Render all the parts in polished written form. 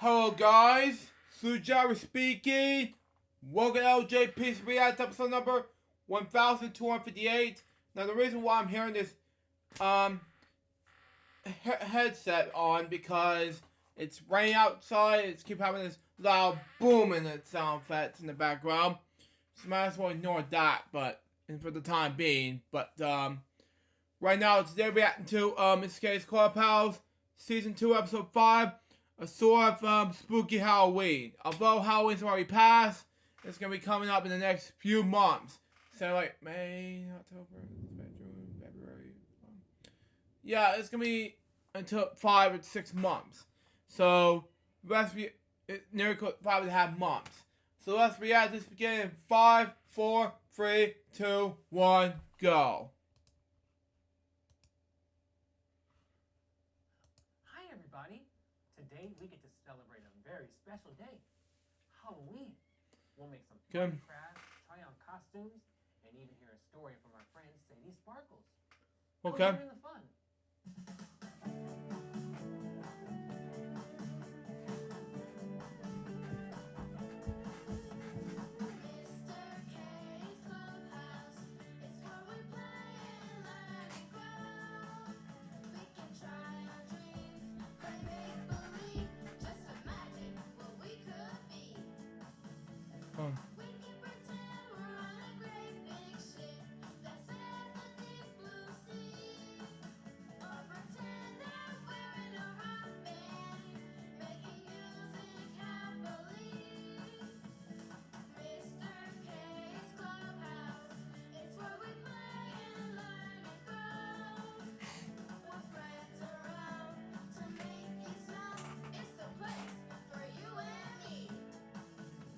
Hello guys, Sujara speaking. Welcome to LJPCBM Reacts episode number 1258. Now the reason why I'm hearing this headset on because it's raining outside. It's keep having this loud booming sound effects in the background. So might as well ignore that, but for the time being. But right now today we're reacting to Mr. Clubhouse season 2 episode 5. A sort of spooky Halloween. Although Halloween's already passed, it's gonna be coming up in the next few months. So like May, October, June, February. Yeah, it's gonna be until 5 or 6 months. So the rest of you, nearly 5.5 months. So let's react to this beginning in 5, 4, 3, 2, 1, go. Hi everybody. Today we get to celebrate a very special day, Halloween. We'll make some fun crafts, try on costumes, and even hear a story from our friend Sadie Sparkles. Okay. Join in the fun.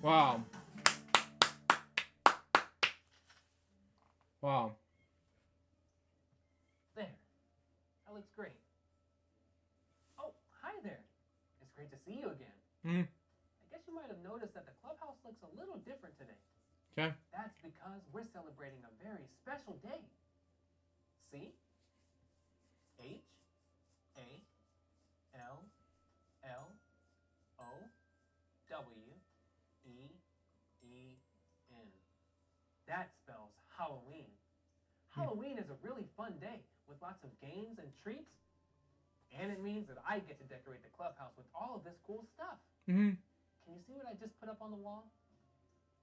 Wow. Wow. There. That looks great. Oh, hi there. It's great to see you again. I guess you might have noticed that the clubhouse looks a little different today. Okay. That's because we're celebrating a very special day. See? H A L L O W E E N. That spells Halloween. Halloween is a really fun day with lots of games and treats. And it means that I get to decorate the clubhouse with all of this cool stuff. Can you see what I just put up on the wall?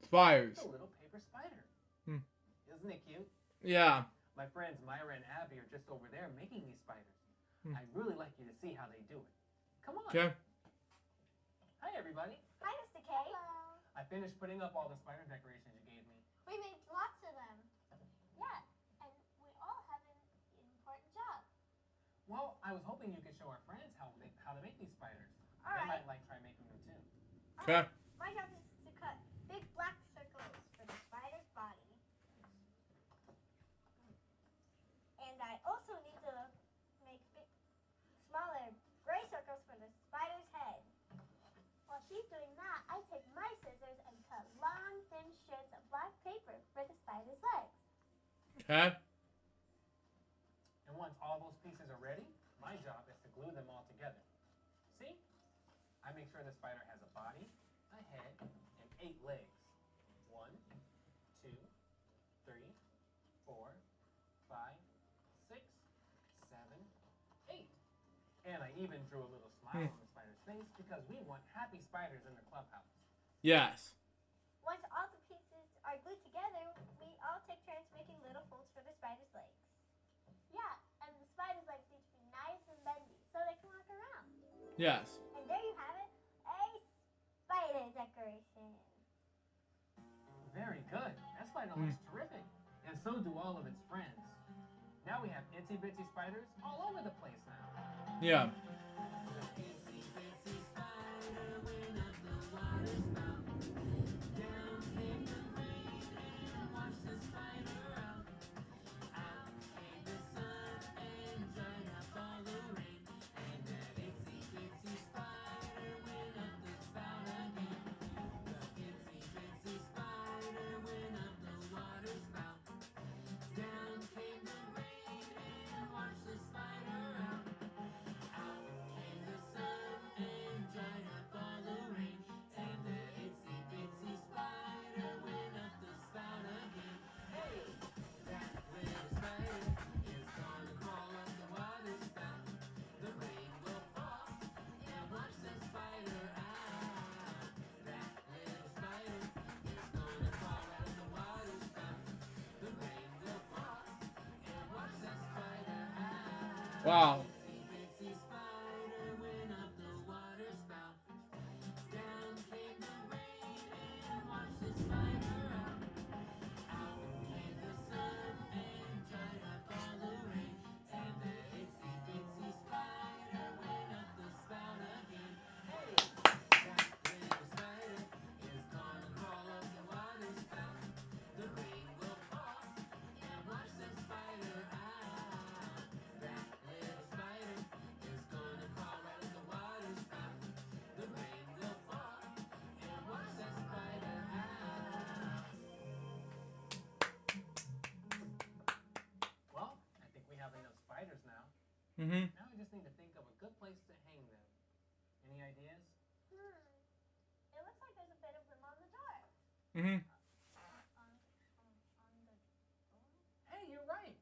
Spiders. It's a little paper spider. Isn't it cute? Yeah. My friends Myra and Abby are just over there making these spiders. I'd really like you to see how they do it. Come on. Okay. Hi, everybody. Hi, Mr. K. Hello. I finished putting up all the spider decorations you gave me. We made lots of them. Yeah, and we all have an important job. Well, I was hoping you could show our friends how to make these spiders. All they right. might like try making them too. Okay. My job is to cut big black circles for the spider's body. And I also need to make smaller gray circles for the spider's head. While she's doing that, I take my scissors and cut long, thin strips of black paper for the spider's legs. Okay. And once all those pieces are ready, my job is to glue them all together. See? I make sure the spider has a body, a head, and 8 legs. 1, 2, 3, 4, 5, 6, 7, 8. And I even drew a little smile on the spider's face because we want happy spiders in the clubhouse. Yes. Once all the pieces are glued together, we all take turns making little folds for the spider's legs. Yeah, and the spider's legs need to be nice and bendy so they can walk around. Yes. And there you have it, a spider decoration. Very good. That spider looks terrific. And so do all of its friends. Now we have itsy bitsy spiders all over the place now. Yeah. Wow. Well, I think we have enough spiders now. Mm-hmm. Now we just need to think of a good place to hang them. Any ideas? It looks like there's a bit of room on the door. Mm-hmm. On the door? Hey, you're right.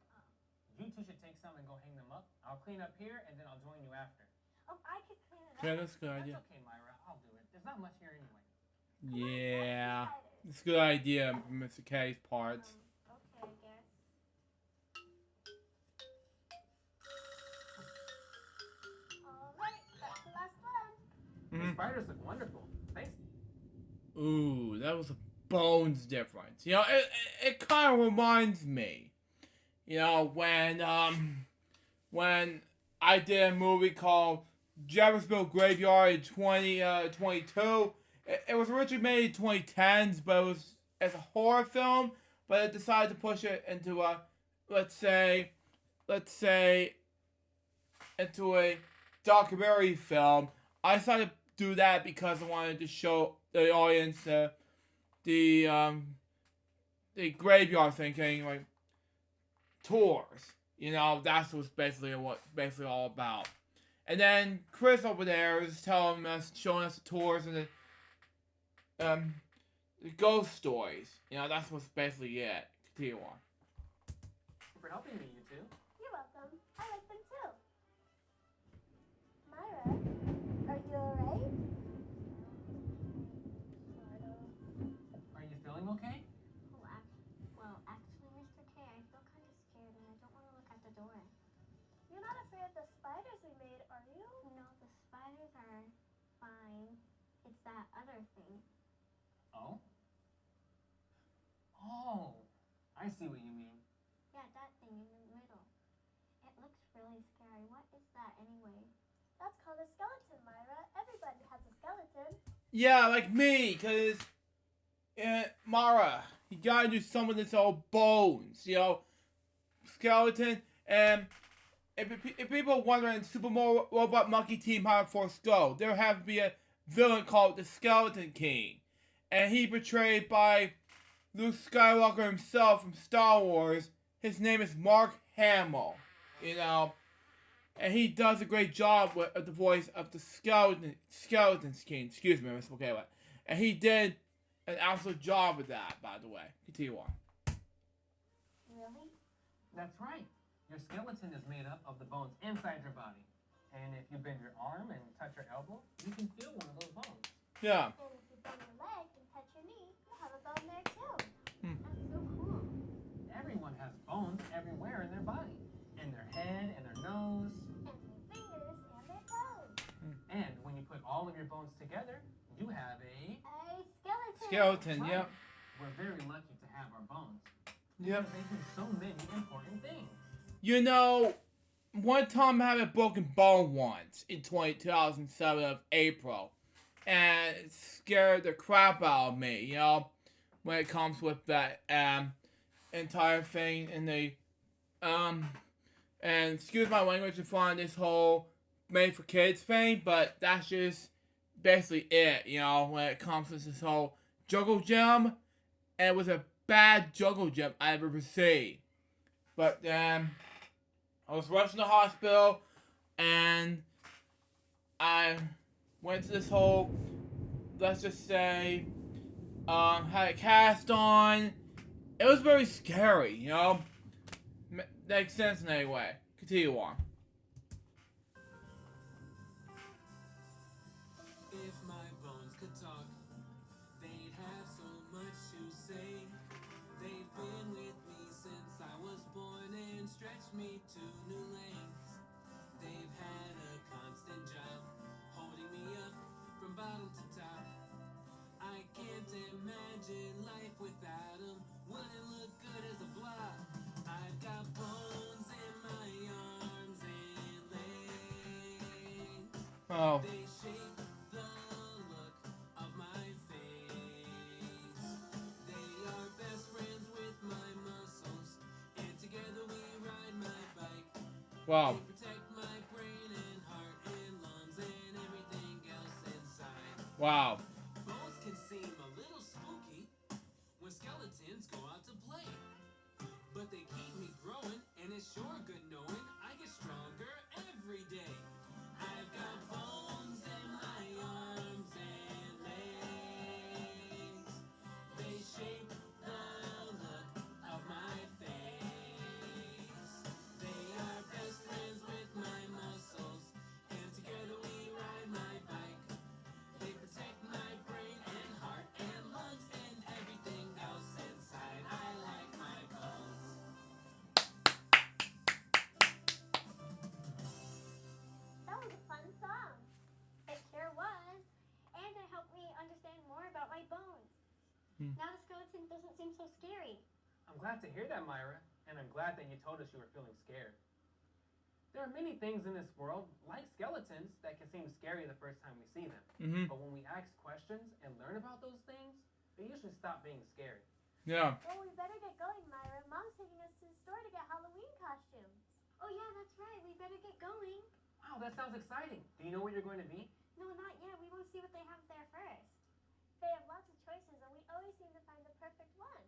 You two should take some and go hang them up. I'll clean up here and then I'll join you after. Oh, I could clean it up. Yeah, that's a good idea. That's okay, Myra. I'll do it. There's not much here anyway. Yeah. It's a good idea, Mr. K's parts. Okay, I guess. Alright, that's the last one. The spiders look wonderful. Thanks. Ooh, that was a bones difference. You know, it kind of reminds me, you know, when I did a movie called Jeffersonville Graveyard in 2022. It was originally made in 2010s, but it was as a horror film. But it decided to push it into a, let's say, into a documentary film. I decided to do that because I wanted to show the audience the graveyard thing, getting like tours. You know, that's what's basically all about. And then Chris over there is telling us, showing us the tours and the ghost stories. You know, that's what's basically it. Continue on. Thanks for helping me, you two. You're welcome. I like them too. Myra, are you alright? Sort of. Are you feeling okay? Actually, Mr. K, I feel kind of scared and I don't want to look at the door. You're not afraid of the spiders we made, are you? No, the spiders are fine. It's that other thing. Oh? Oh, I see what you mean. Yeah, that thing in the middle. It looks really scary. What is that anyway? That's called a skeleton, Myra. Everybody has a skeleton. Yeah, like me, because Mara, you gotta do some of this old bones, you know, skeleton. And if people are wondering, Super Robot Monkey Team how to Force Go, there have to be a villain called the Skeleton King, and he portrayed by Luke Skywalker himself from Star Wars. His name is Mark Hamill, you know, and he does a great job with the voice of the Skeleton King. Excuse me, Mr. McKayla. And he did an absolute job with that, by the way. Continue on. Really? That's right. Your skeleton is made up of the bones inside your body. And if you bend your arm and touch your elbow, you can feel one of those bones. Yeah. And if you bend your leg and touch your knee, you'll have a bone there too. That's so cool. Everyone has bones everywhere in their body. In their head, in their nose. And their fingers and their toes. And when you put all of your bones together, you have a skeleton. Skeleton, Right. yep. We're very lucky to have our bones. Yep. They do so many important things. You know, one time I had a broken bone once in 2007 of April. And it scared the crap out of me, you know, when it comes with that entire thing and the and excuse my language if on this whole made for kids thing, but that's just basically it, you know, when it comes to this whole juggle gym. And it was a bad juggle gym I ever received. But I was rushed to the hospital and I went to this whole, let's just say, had a cast on. It was very scary, you know? Makes sense in any way. Continue on. If my bones could talk, they'd have so much to say. They've been with me since I was born and stretched me to new lengths. Oh. They shape the look of my face. They are best friends with my muscles, and together we ride my bike. Wow. They protect my brain and heart and lungs and everything else inside. Wow. Bones can seem a little spooky when skeletons go out to play. But they keep me growing, and it's sure good knowing I get stronger every day. I've got bones in my arms and legs. They shape the look of my face. They are best friends with my muscles, and together we ride my bike. They protect my brain and heart and lungs and everything else inside. I like my bones. That was a fun song. It sure was. And it helped me understand more about my bones. Now the skeleton doesn't seem so scary. I'm glad to hear that, Myra, and I'm glad that you told us you were feeling scared. There are many things in this world, like skeletons, that can seem scary the first time we see them. But when we ask questions and learn about those things, they usually stop being scary. Yeah. Well, we better get going, Myra. Mom's taking us to the store to get Halloween costumes. Oh yeah, that's right. We better get going. Wow, that sounds exciting. Do you know what you're going to be? No, not yet. We want to see what they have there first. They have lots of choices, and we always seem to find the perfect one.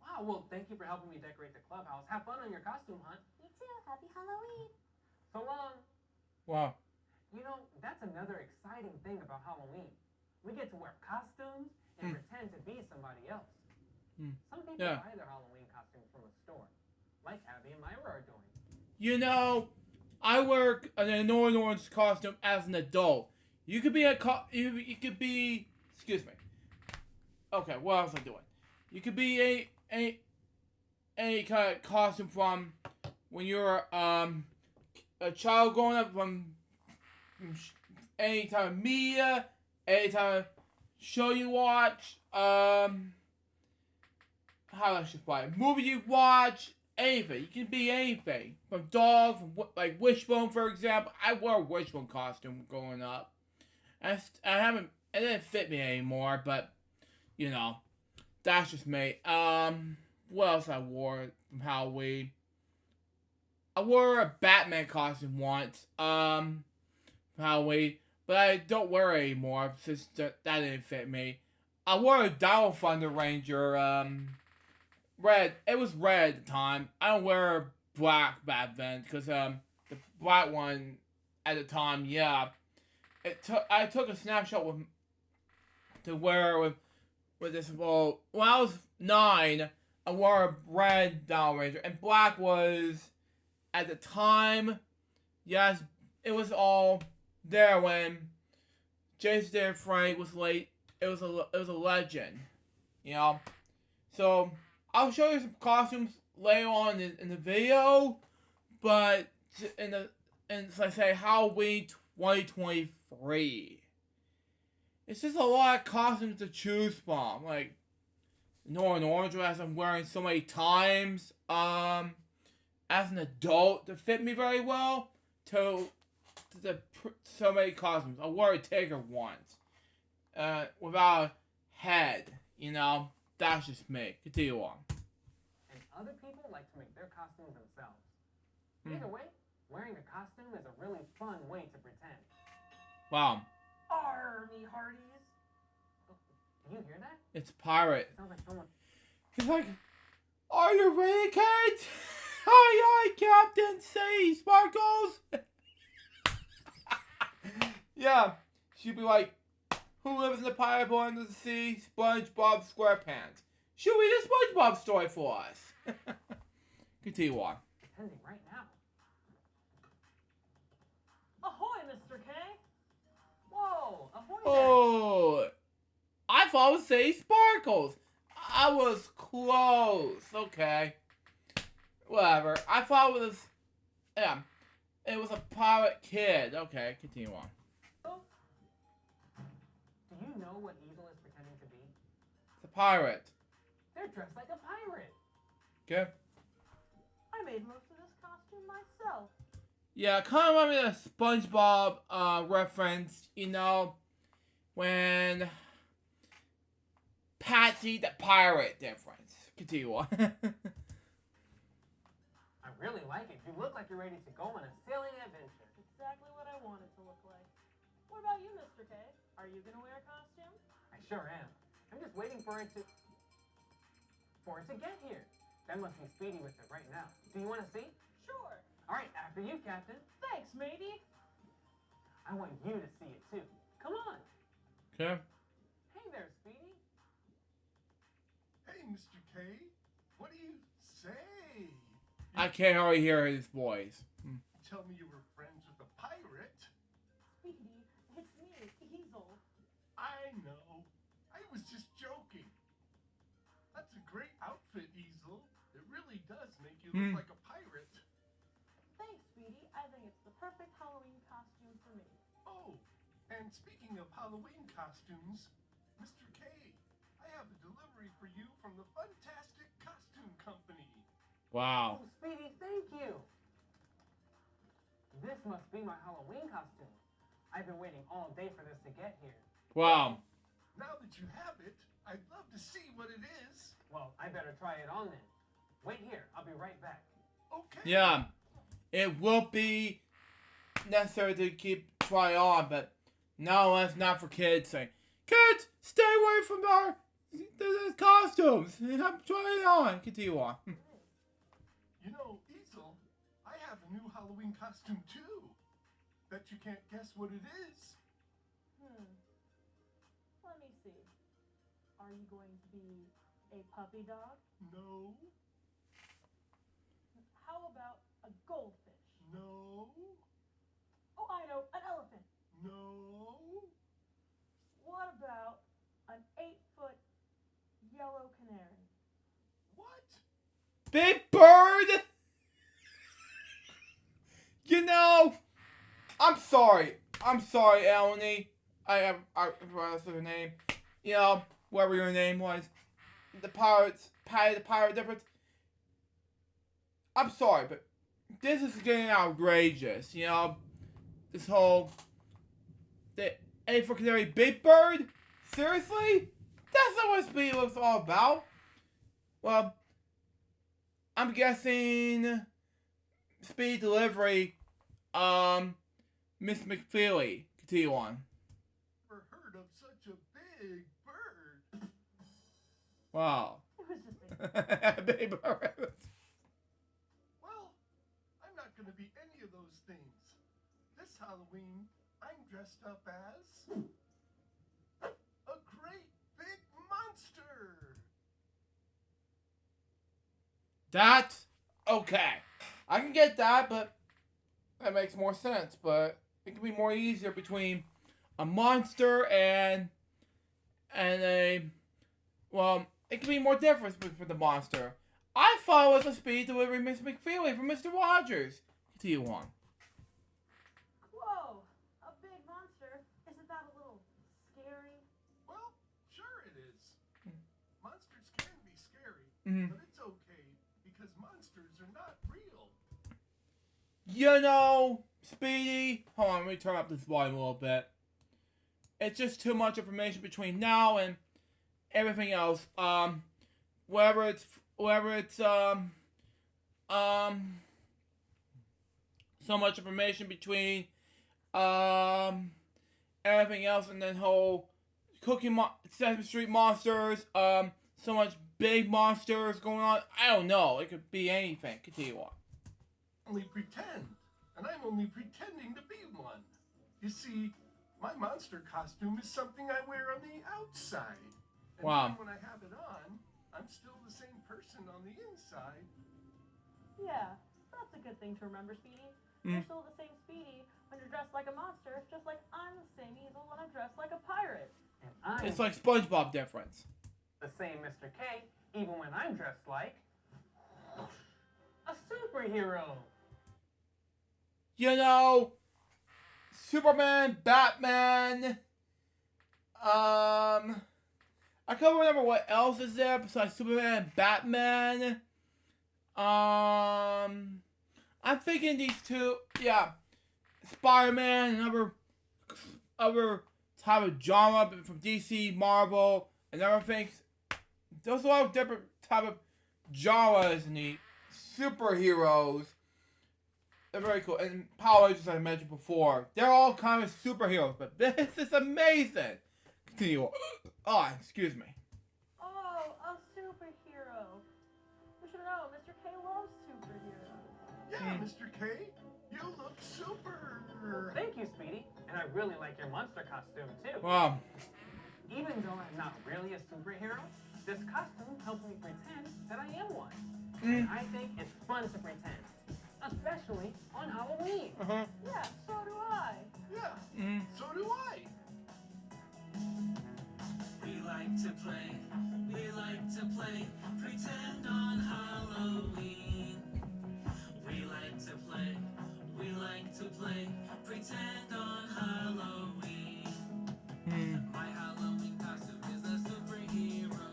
Wow, well, thank you for helping me decorate the clubhouse. Have fun on your costume hunt. You too. Happy Halloween. So long. Wow. You know, that's another exciting thing about Halloween. We get to wear costumes and pretend to be somebody else. Some people buy their Halloween costumes from a store, like Abby and Myra are doing. You know, I work in an orange costume as an adult. You could be you could be, excuse me. Okay, what else am I doing? You could be a kind of costume from when you're a child growing up, from any type of media, any type of show you watch, how I should play, movie you watch, anything. You can be anything. From dog, from like Wishbone, for example. I wore a Wishbone costume growing up. It didn't fit me anymore, but, you know, that's just me. What else I wore from Halloween? I wore a Batman costume once, from Halloween, but I don't wear it anymore since that didn't fit me. I wore a Dino Thunder Ranger, red. It was red at the time. I don't wear black back then, because, the black one at the time, yeah. I took a snapshot to wear with this, well, when I was 9, I wore a red Dino Ranger, and black was, at the time, yes, it was all there when Jason David Frank was late. It was a legend, you know. So I'll show you some costumes later on in the video, but so I say Halloween 2023. It's just a lot of costumes to choose from, like Northern Orange, as I'm wearing so many times, as an adult, to fit me very well, to so many costumes. I wore a Tigger once, without a head, you know. That's just me. Continue on. And other people like to make their costumes themselves. Either way, wearing a costume is a really fun way to pretend. Wow. Army hearties. Do you hear that? It's pirate. It sounds like someone. He's like, are you ready, kids? Aye, aye, Captain. Say, Sparkles. Yeah. She'd be like, who lives in the pirate boy under the sea? SpongeBob SquarePants. She'll read a SpongeBob story for us. Continue on. Pretending right now. Ahoy, Mr. K! Whoa, ahoy there! Oh, I thought it was say Sparkles. I was close. Okay. Whatever. I thought it was, yeah, it was a pirate kid. Okay, continue on. Do you know what Eagle is pretending to be? It's a pirate. They're dressed like a pirate. Okay. I made most of this costume myself. Yeah, kind of remember the SpongeBob reference, you know, when Patsy the pirate difference. Continue on. I really like it. You look like you're ready to go on a sailing adventure. Exactly what I want it to look like. What about you, Mr. K? Are you gonna wear a costume? I sure am. I'm just waiting for it to get here. That must be Speedy with it right now. Do you want to see? Sure. All right, after you, Captain. Thanks, matey. I want you to see it too. Come on. Okay. Hey there, Speedy. Hey, Mr. K, what do you say? I can't hardly hear his voice. Tell me you were friends with a pirate. Speedy, it's me, Easel. I know. I was just joking. That's a great outfit, Easel. It really does make you look like a pirate. Thanks, Speedy. I think it's the perfect Halloween costume for me. Oh, and speaking of Halloween costumes, Mr. K, I have a delivery for you from the Fantastic Costume Company. Wow. Oh, Speedy, thank you. This must be my Halloween costume. I've been waiting all day for this to get here. Wow. Now that you have it, I'd love to see what it is. Well, I better try it on then. Wait here. I'll be right back. Okay. Yeah. It will be necessary to keep try on, but no, that's not for kids. Saying, kids, stay away from our costumes. I'm trying it on. Continue on. You know, Easel, I have a new Halloween costume too. Bet you can't guess what it is. Let me see. Are you going to be a puppy dog? No, How about a goldfish? no, Oh, I know, an elephant. no. What about an 8-foot yellow canary? What? Big Bird! You know, I'm sorry, Eleni. I forgot her name. You know, whatever your name was. The Patty the pirate difference. I'm sorry, but this is getting outrageous, you know? This whole... The 8-foot canary Big Bird? Seriously? That's not what Speedy was all about. Well, I'm guessing... Speedy delivery, Miss McFeely. Continue on. Never heard of such a big bird. Wow. It was just a Big Bird. Well, I'm not going to be any of those things. This Halloween, I'm dressed up as a great big monster. That's okay. I can get that, but that makes more sense. But it can be more easier between a monster and a, well, it can be more difference for the monster. I thought it was a Speedy delivery Miss McFeely from Mr. Rogers. Continue on. Whoa! A big monster? Isn't that a little scary? Well, sure it is. Monsters can be scary, Mhm. but it's okay because monsters are not real. You know, Speedy, hold on, let me turn up this volume a little bit. It's just too much information between now and everything else. Whether it's so much information between everything else and then whole Sesame Street monsters, so much big monsters going on. I don't know. It could be anything. Continue on. Only pretend, and I'm only pretending to be one. You see, my monster costume is something I wear on the outside. And Wow. even when I have it on, I'm still the same person on the inside. Yeah, that's a good thing to remember, Speedy. You're still the same Speedy when you're dressed like a monster, just like I'm the same Easel when I'm dressed like a pirate. And I'm It's like SpongeBob difference. the same Mr. K, even when I'm dressed like a superhero. You know, Superman, Batman, I can't remember what else is there besides Superman and Batman. I'm thinking these two, yeah, Spider-Man and other type of genre from DC, Marvel, and other things. Those are all different type of genres in the superheroes. They're very cool. And Power Rangers, as I mentioned before, they're all kind of superheroes, but this is amazing. Continue. Oh, excuse me. Oh, a superhero. You should know, Mr. K loves superheroes. Yeah, Mr. K, you look super. Well, thank you, Speedy. And I really like your monster costume, too. Wow. Even though I'm not really a superhero, this costume helps me pretend that I am one. And I think it's fun to pretend, especially on Halloween. Yeah, so do I. Yeah, so do I. We like to play, pretend on Halloween. We like to play, pretend on Halloween. My Halloween costume is a superhero.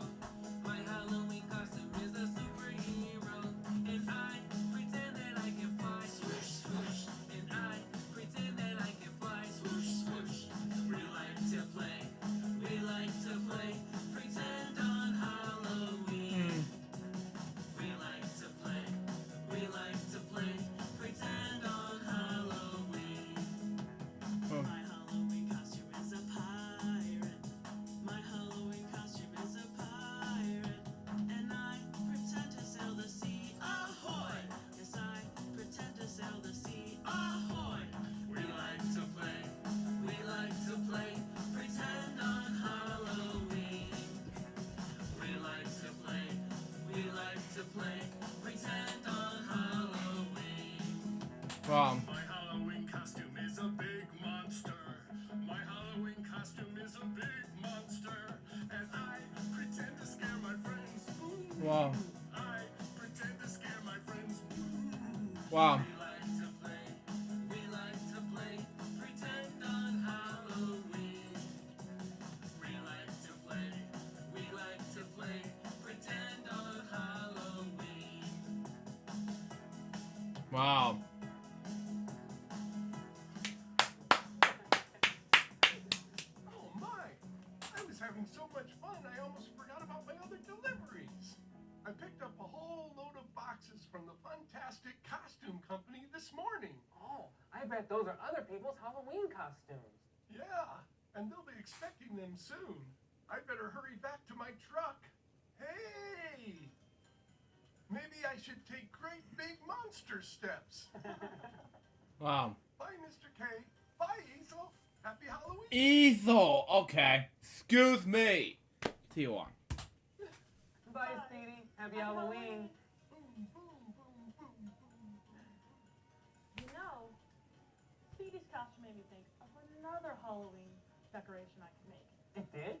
My Halloween costume is a superhero. And I pretend that I can fly. Swoosh, swoosh. And I pretend that I can fly. Swoosh, swoosh. We like to play, pretend on Halloween. We like to play, pretend on Halloween. My Halloween costume is a pirate. My Halloween costume is a pirate. And I pretend to sail the sea. Ahoy! Yes, I pretend to sail the sea. Ahoy! We like to play, pretend on Halloween. We like to play, pretend on Halloween. Wow. My Halloween costume is a big monster. My Halloween costume is a big monster. And I pretend to scare my friends. Wow. I pretend to scare my friends. Wow. We like to play, pretend on Halloween. We like to play, pretend on Halloween. Wow. Oh my! I was having so much fun I almost forgot about my other deliveries. I picked up a whole load of boxes from the Fantastic Costume Company this morning. Oh, I bet those are other people's Halloween costumes. Yeah, and they'll be expecting them soon. I better hurry back to my truck. Hey! Maybe I should take great big monster steps. Wow. Bye, Mr. K. Bye, Easel. Happy Halloween. Easel. Okay. Excuse me. Continue on. Bye, Speedy. Happy Halloween. Boom, boom, boom, boom, boom. You know, Speedy's costume made me think of another Halloween decoration I could make. It did?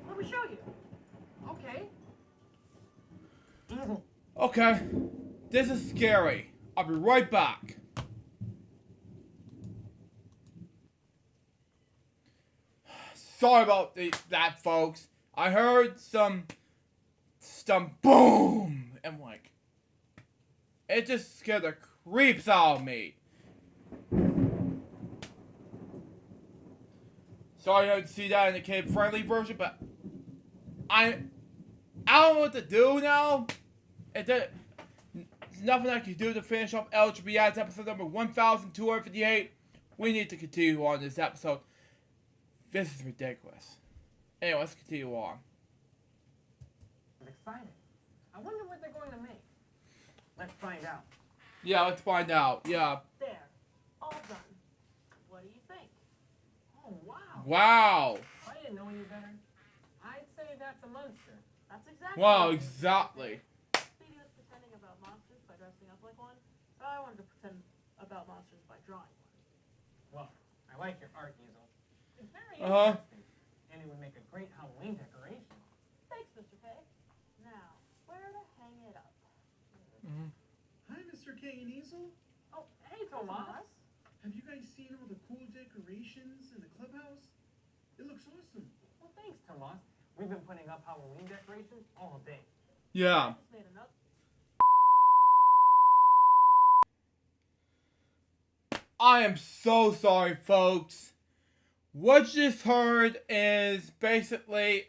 Let me show you. Okay. Easel. Okay. This is scary. I'll be right back. Sorry about that, folks. I heard some boom, and like, it just scared the creeps out of me. Sorry you didn't see that in the kid-friendly version, but I don't know what to do now. There's nothing I can do to finish off LJPCBM episode number 1258. We need to continue on this episode. This is ridiculous. Anyway, let's continue on. I'm excited. I wonder what they're going to make. Let's find out. Yeah, let's find out. Yeah. There. All done. What do you think? Oh, wow. Wow. I didn't know any better. I'd say that's a monster. That's exactly Wow, what it is. exactly. Speedy was pretending about monsters by dressing up like one, so I wanted to pretend about monsters by drawing one. Well, I like your art, Easel. It's very Uh-huh. interesting. And it would make a great Halloween decoration. Thanks, Mr. K. Now, where to hang it up? Hi, Mr. K and Easel. Oh, hey, Tomas. Have you guys seen all the cool decorations in the clubhouse? It looks awesome. Well, thanks, Tomas. We've been putting up Halloween decorations all day. Yeah. I just made another. I am so sorry, folks. What you just heard is basically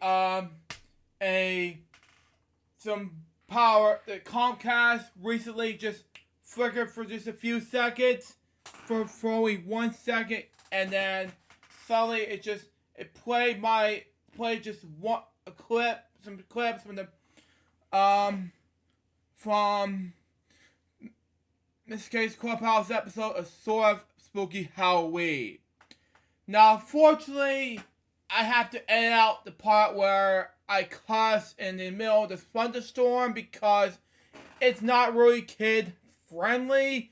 some power that Comcast recently just flickered for just a few seconds, for only 1 second, and then suddenly it played just a clip, some clips from the from Miss K's Clubhouse episode of Sort of Spooky Halloween. Now, unfortunately, I have to edit out the part where I cuss in the middle of the thunderstorm because it's not really kid friendly,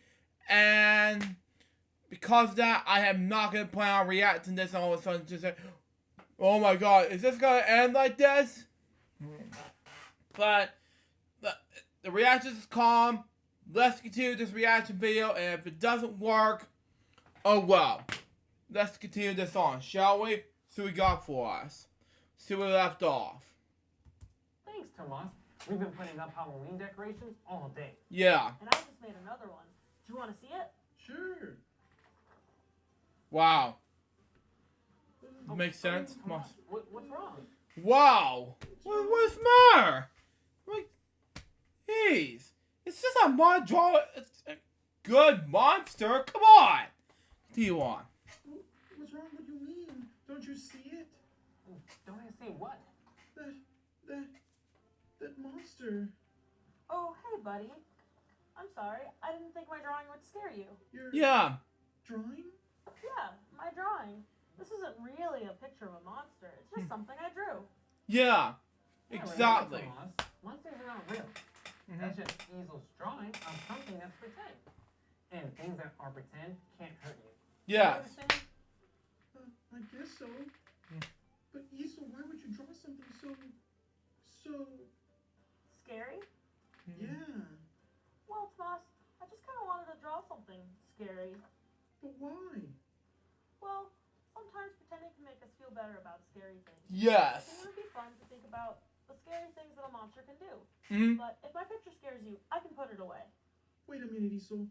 and because of that, I am not going to plan on reacting to this and all of a sudden just say, oh my god, is this going to end like this? But the reaction is calm. Let's continue this reaction video, and if it doesn't work, oh well. Let's continue this on, shall we? See what we got for us. See where we left off. Thanks, Tomas. We've been putting up Halloween decorations all day. Yeah. And I just made another one. Do you want to see it? Sure. Wow. Oh, Makes sense. Tomas, what's wrong? Wow. What's the matter? Like, jeez. It's just a it's a good monster. Come on. What do you want? What's wrong? What do you mean? Don't you see it? Don't I see what? That monster. Oh, hey, buddy. I'm sorry. I didn't think my drawing would scare you. Your Yeah. drawing? Yeah, my drawing. This isn't really a picture of a monster. It's just something I drew. Yeah. Yeah, Exactly. remember, Tomas, monsters are not real. That's just Easel's drawing of something that's pretend. And things that are pretend can't hurt you. Yes. You understand? I guess so. But Isel, why would you draw something so... Scary? Yeah. Well, Tomas, I just kind of wanted to draw something scary. But why? Well, sometimes pretending can make us feel better about scary things. Yes. It would be fun to think about the scary things that a monster can do. But if my picture scares you, I can put it away. Wait a minute, Isel.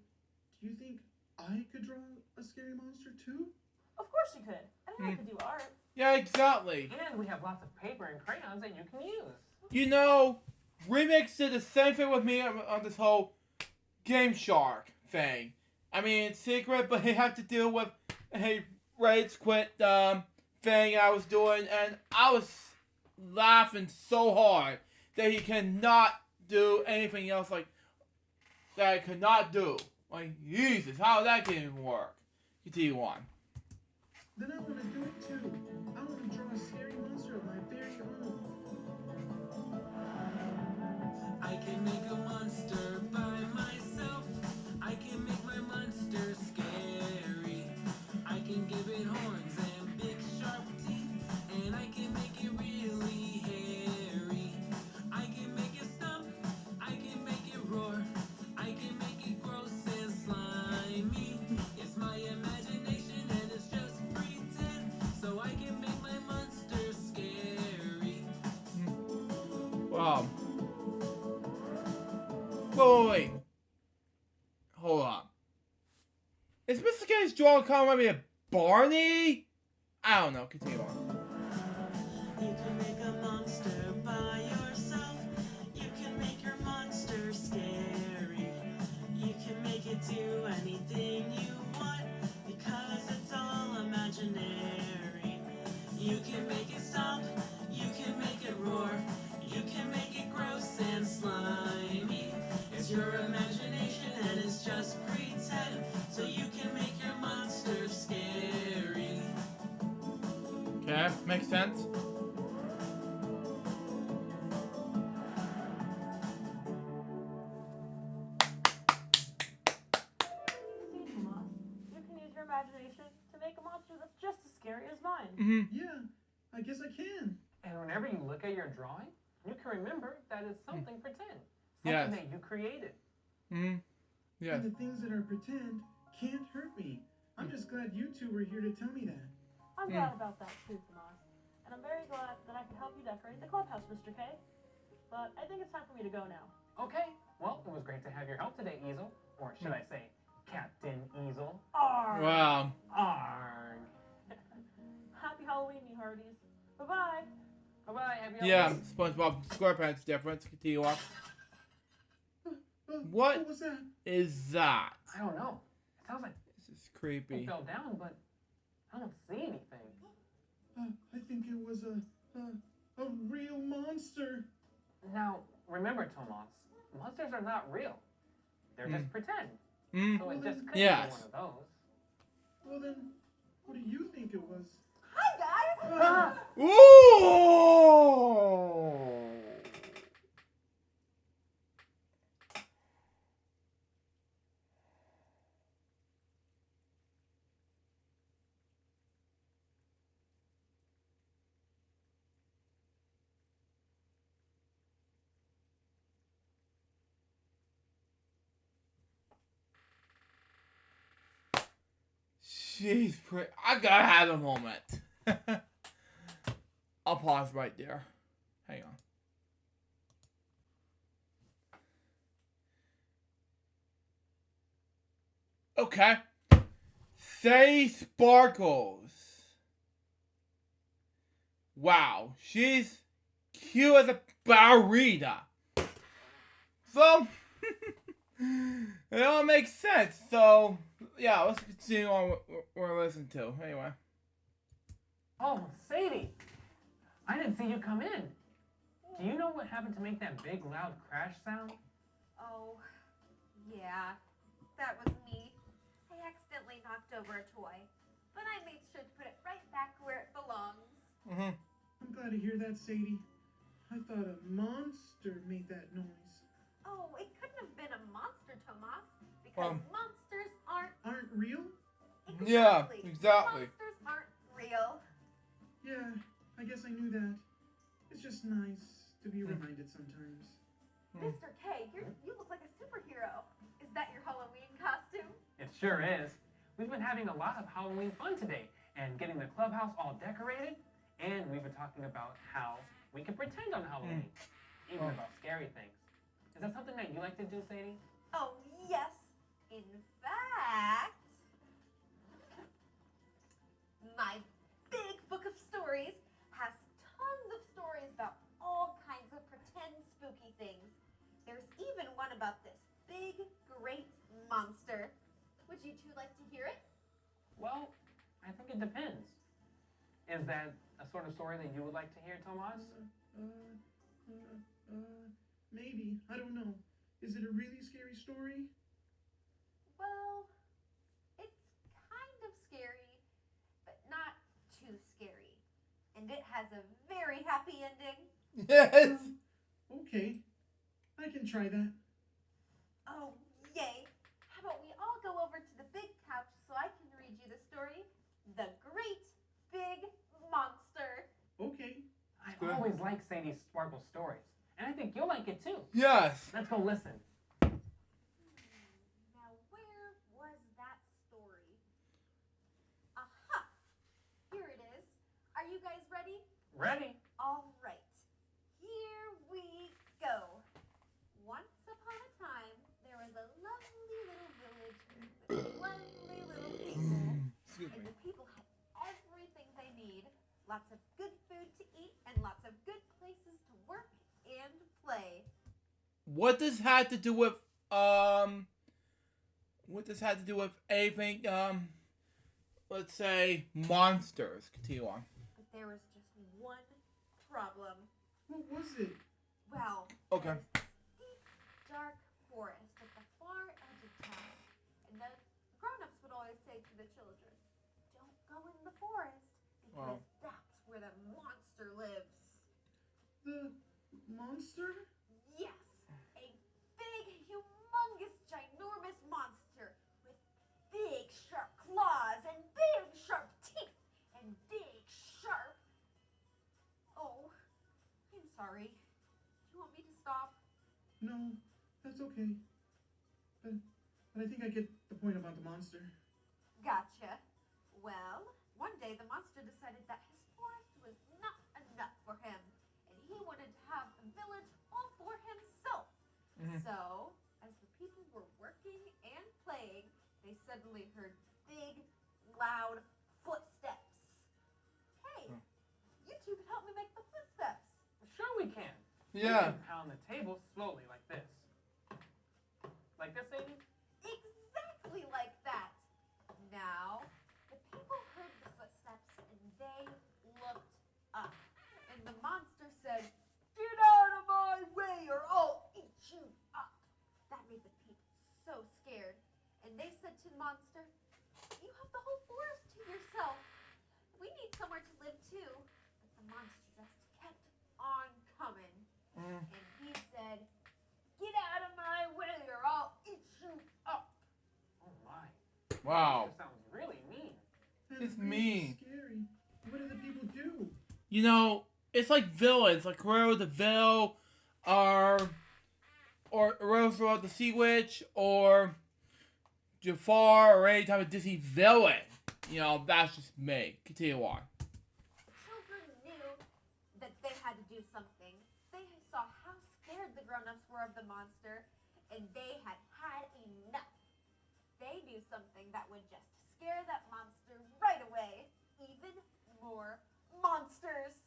Do you think I could draw a scary monster too? Of course you could. Anyone could do art. Yeah, exactly. And we have lots of paper and crayons that you can use. You know, Remix did the same thing with me on this whole Game Shark thing. I mean, it's secret, but he had to deal with a rage quit thing I was doing, and I was laughing so hard that he cannot do anything else like that I could not do. Like, Jesus, how that can even work? Continue on. Then I want to do it too. I want to draw a scary monster of my very own. I can make a monster by myself. I can make my monster scary. I can give it horns and big sharp teeth, and I can make it really hairy. I can make it stomp, I can make it roar, I can make it gross and slimy. It's my imagination and it's just pretend, so I can make my monster scary. Wow. Wait. Hold on. Is Mr. K's drawing kind of maybe a Barney? I don't know. Continue on. You can make a monster by yourself. You can make your monster scary. You can make it do anything you want because it's all imaginary. You can make it stomp. You can make it roar. You can make it gross and slimy. It's your imagination and it's just pretend, so you can make your monster scary. Okay, makes sense. See, Tomas, you can use your imagination to make a monster that's just as scary as mine. Yeah, I guess I can. And whenever you look at your drawing, you can remember that it's something pretend. Yes. Something that you created. Yes. And the things that are pretend can't hurt me. I'm just glad you two were here to tell me that. I'm glad about that too, Tomas. And I'm very glad that I can help you decorate the clubhouse, Mr. K. But I think it's time for me to go now. Okay, well, it was great to have your help today, Easel. Or should I say, Captain Easel. Arg! Wow. Arg! Happy Halloween, you hearties. Bye-bye. Bye-bye, happy Yeah, Halloween. SpongeBob SquarePants difference. Continue on. What What was that? is that? I don't know. It sounds like This is it creepy. fell down, but I don't see anything. I think it was a real monster. Now, remember, Tomas, monsters are not real. They're just pretend. Hmm? So it just couldn't Yes. be one of those. Well then, what do you think it was? Hi, guys! Ah! Ooh! She's pretty. I gotta have a moment. I'll pause right there. Hang on. Okay. Say Sparkles. Wow, she's cute as a ballerina. So, it all makes sense. So, yeah, let's continue on what we're listening to. Anyway. Oh, Sadie! I didn't see you come in. Do you know what happened to make that big, loud crash sound? Oh, yeah, that was me. I accidentally knocked over a toy, but I made sure to put it right back where it belongs. Mm-hmm. I'm glad to hear that, Sadie. I thought a monster made that noise. Oh, it couldn't have been a monster, Tomas, because monsters aren't real? Yeah, exactly. Monsters aren't real. Yeah, I guess I knew that. It's just nice to be reminded sometimes. Mr. K, you look like a superhero. Is that your Halloween costume? It sure is. We've been having a lot of Halloween fun today and getting the clubhouse all decorated. And we've been talking about how we can pretend on Halloween, even about scary things. Is that something that you like to do, Sadie? Oh, yes. In fact, my big book of stories has tons of stories about all kinds of pretend spooky things. There's even one about this big, great monster. Would you two like to hear it? Well, I think it depends. Is that a sort of story that you would like to hear, Tomas? Maybe. I don't know. Is it a really scary story? Well, it's kind of scary, but not too scary. And it has a very happy ending. Yes. Okay. I can try that. Oh, yay. How about we all go over to the big couch so I can read you the story, The Great Big Monster. Okay. I always like Sadie's Sparkle stories, and I think you'll like it too. Yes. Let's go listen. Now, where was that story? Aha! Here it is. Are you guys ready? Ready? All right. Here we go. Once upon a time, there was a lovely little village with lovely little people. And the people had everything they need. Lots of good food to eat and lots of good places to work and play. What does have to do with what does have to do with anything let's say monsters? Continue on. But there was just one problem. What was it? Well, Okay. there was this deep, dark forest at the far edge of town. And the grown-ups would always say to the children, don't go in the forest because that's where the monster lives. The monster? Yes, a big, humongous, ginormous monster with big, sharp claws and big, sharp teeth and big, sharp... Oh, I'm sorry. Do you want me to stop? No, that's okay. But I think I get the point about the monster. Gotcha. Well, one day the monster decided that his forest was not enough for him, and he wanted to have a village all for himself. So, as the people were working and playing, they suddenly heard big, loud footsteps. Hey, you two can help me make the footsteps. Sure we can. Yeah. We can pound the table slowly like this. Like this, Sadie? Exactly like that. Now, the people heard the footsteps and they looked up. And the monster said, "Get out of my way or I'll eat you up." That made the people so scared. And they said to the monster, "You have the whole forest to yourself. We need somewhere to live too." But the monster just kept on coming. And he said, "Get out of my way or I'll eat you up." Oh my. Wow. That sounds really mean. That's It's really mean. Scary. What do the people do? You know, it's like villains, like Cruella the Vil, or Roswell the Sea Witch, or Jafar, or any type of Disney villain. You know, that's just me. Continue on. Children knew that they had to do something. They saw how scared the grown-ups were of the monster, and they had had enough. They knew something that would just scare that monster right away. Even more monsters.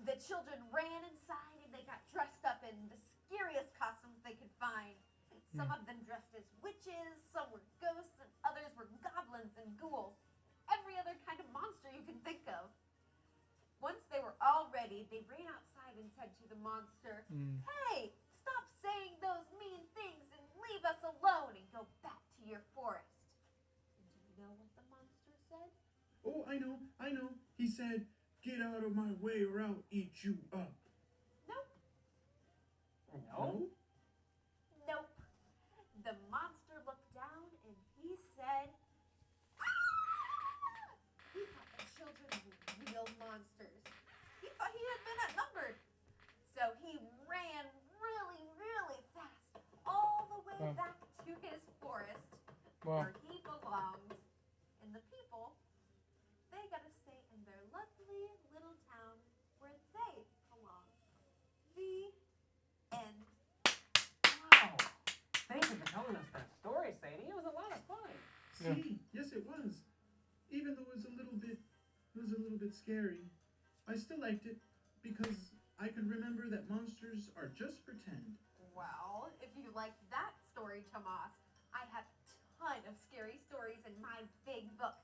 The children ran inside and they got dressed up in the scariest costumes they could find. Some of them dressed as witches, some were ghosts, and others were goblins and ghouls. Every other kind of monster you can think of. Once they were all ready, they ran outside and said to the monster, "Hey, stop saying those mean things and leave us alone and go back to your forest." And do you know what the monster said? Oh, I know. He said, "Get out of my way or I'll eat you up." Nope. No? Nope. The monster looked down and he said, "Ah!" He thought the children were real monsters. He thought he had been outnumbered. So he ran really, really fast all the way back to his forest where he belonged. And the people, they got to stay in their lovely little town where they belong. The end. Wow. Thank you for telling us that story, Sadie. It was a lot of fun. Yeah. See, yes, it was. Even though it was a little bit scary, I still liked it because I could remember that monsters are just pretend. Well, if you like that story, Tomas, I have a ton of scary stories in my big book.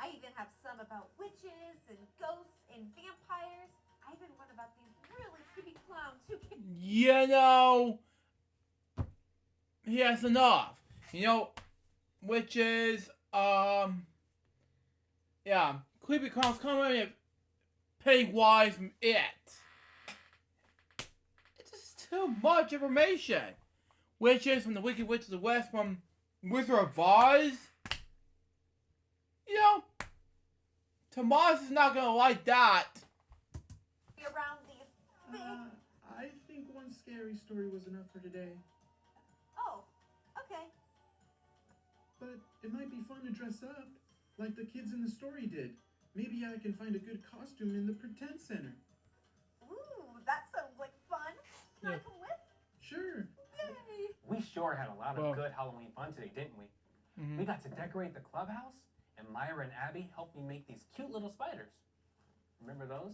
I even have some about witches and ghosts and vampires. I even one about these really creepy clowns who can... You know, he has enough. You know, witches, yeah, creepy clowns coming in, Pennywise, from It. It's just too much information. Witches from the Wicked Witch of the West, from Wizard of Oz. You know, Tomas is not gonna like that. around these big... I think one scary story was enough for today. Oh, okay. But it might be fun to dress up, like the kids in the story did. Maybe I can find a good costume in the Pretend Center. Ooh, that sounds like fun. Can I come with? Sure. Yay! We sure had a lot of good Halloween fun today, didn't we? We got to decorate the clubhouse, and Myra and Abby helped me make these cute little spiders. Remember those?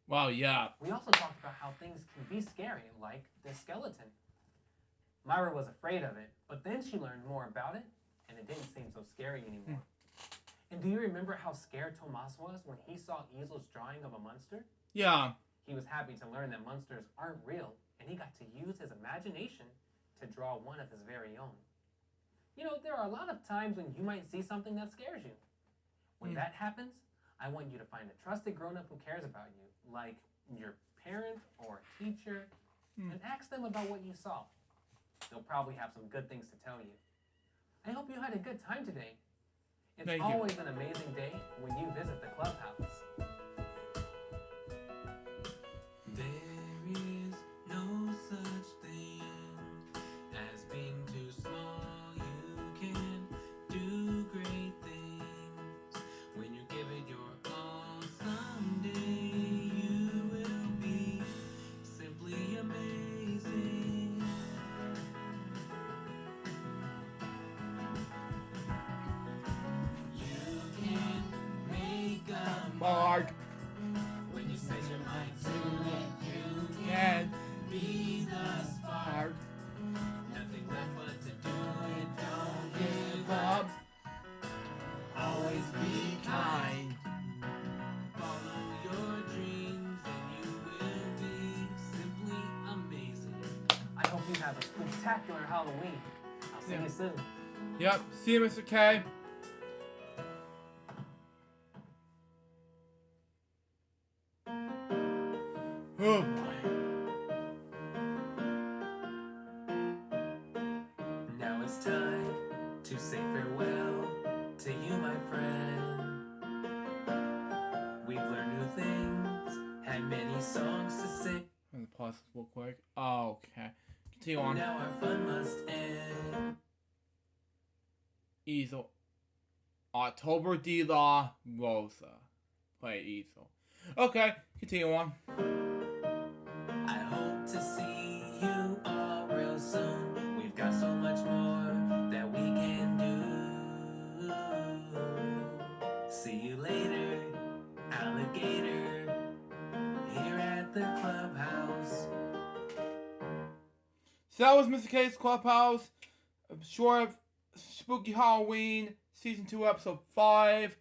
Wow, yeah. We also talked about how things can be scary, like this skeleton. Myra was afraid of it, but then she learned more about it, and it didn't seem so scary anymore. And do you remember how scared Tomas was when he saw Easel's drawing of a monster? Yeah. He was happy to learn that monsters aren't real, and he got to use his imagination to draw one of his very own. You know, there are a lot of times when you might see something that scares you. When that happens, I want you to find a trusted grown-up who cares about you, like your parent or teacher, and ask them about what you saw. They'll probably have some good things to tell you. I hope you had a good time today. It's Thank you. always an amazing day when you visit the clubhouse. There is no such thing as being too small. You can do great things when you give it your all. Someday you will be simply amazing. you have a spectacular Halloween. I'll see you soon. Yep. See you, Mr. K. Oh boy. Now it's time to say farewell to you, my friend. We've learned new things, had many songs to sing. I'm gonna pause this real quick. Oh, okay. Continue on. Now our fun must end. Easel. October de la Rosa. Play Easel. Okay, continue on. I hope to see you all real soon. We've got so much more that we can do. See you later, alligator, here at the Clubhouse. So that was Mr. K's Clubhouse. I'm sure of Spooky Halloween, Season 2, Episode 5.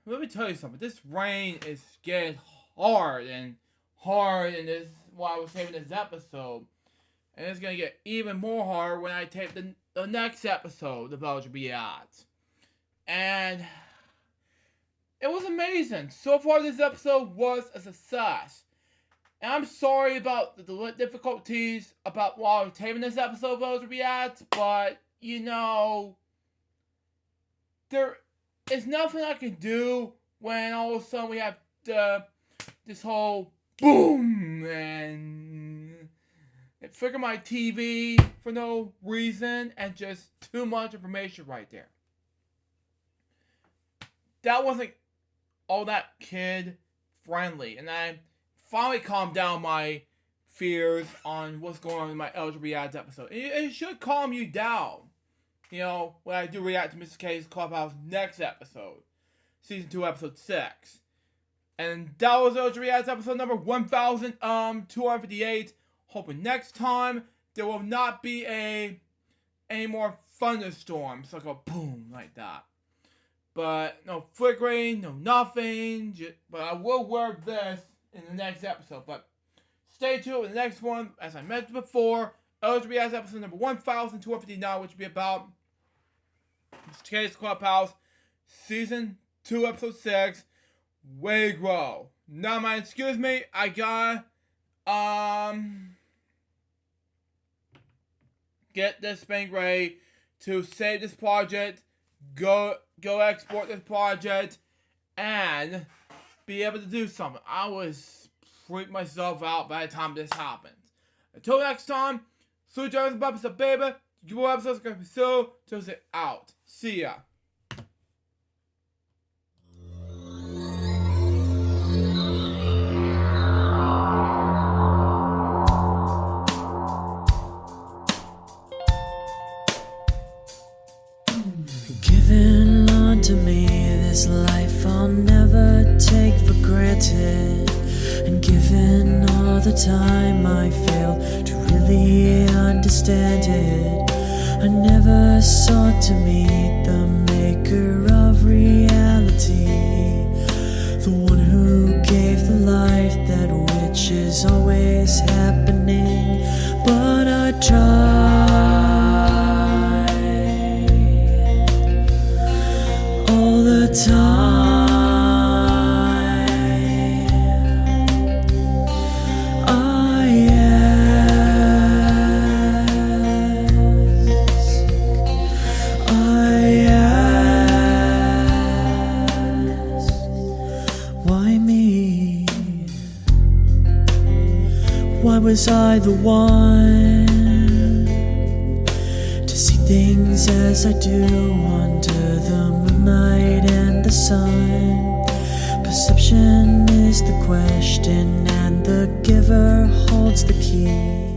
Let me tell you something. This rain is getting hard, and this while I was taping this episode. And it's going to get even more hard when I tape the next episode of LJPCBM Reacts. And it was amazing. So far, this episode was a success. And I'm sorry about the difficulties about while taping this episode of LJPCBM Reacts, but, you know, there is nothing I can do when all of a sudden we have this whole boom and it flickered my TV for no reason and just too much information right there. That wasn't all that kid friendly, and I finally calmed down my fears on what's going on in my LJPCBM Reacts episode. It should calm you down, you know, when I do react to Mr. K's Clubhouse next episode, Season 2, Episode 6. And that was LJPCBM Reacts episode number 1258. Hoping next time there will not be any more thunderstorms, like a boom like that. But no flickering, no nothing. But I will work this in the next episode. But stay tuned with the next one, as I mentioned before, LJPCBM Reacts episode number 1259, which will be about Mr. K's Clubhouse, Season 2, Episode 6, Way Grow. Now, man, excuse me, I gotta, get this thing ready to save this project, go export this project, and be able to do something. I was freaking myself out by the time this happens. Until next time, Sweet Jones and Bubbles, baby. Give more episodes, gonna be so, just it out. See ya. Given unto me this life I'll never take for granted, and given all the time I failed to really understand it, I never sought to meet the maker of reality, the one who gave the life that which is always happening, but I tried all the time. Why was I the one to see things as I do under the moonlight and the sun? Perception is the question, and the giver holds the key.